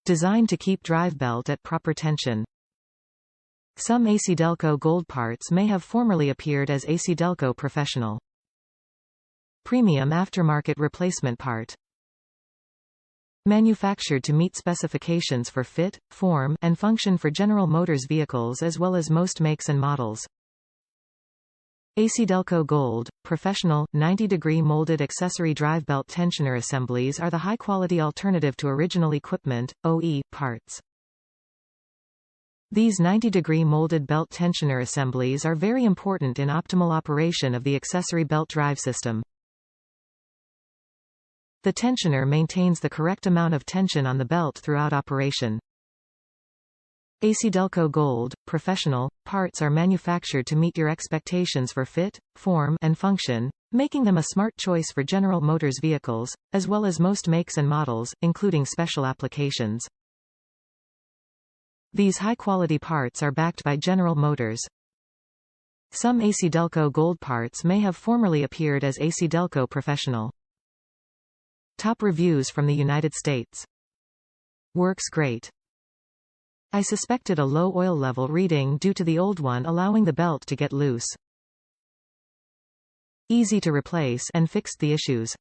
Designed to keep drive belt at proper tension. Some ACDelco Gold parts may have formerly appeared as ACDelco Professional. Premium aftermarket replacement part. Manufactured to meet specifications for fit, form, and function for General Motors vehicles as well as most makes and models. ACDelco Gold, Professional, 90-degree molded accessory drive belt tensioner assemblies are the high-quality alternative to original equipment, OE, parts. These 90-degree molded belt tensioner assemblies are very important in optimal operation of the accessory belt drive system. The tensioner maintains the correct amount of tension on the belt throughout operation. ACDelco Gold, Professional, parts are manufactured to meet your expectations for fit, form, and function, making them a smart choice for General Motors vehicles, as well as most makes and models, including special applications. These high-quality parts are backed by General Motors. Some ACDelco Gold parts may have formerly appeared as ACDelco Professional. Top reviews from the United States. Works great. I suspected a low oil level reading due to the old one allowing the belt to get loose. Easy to replace and fixed the issues.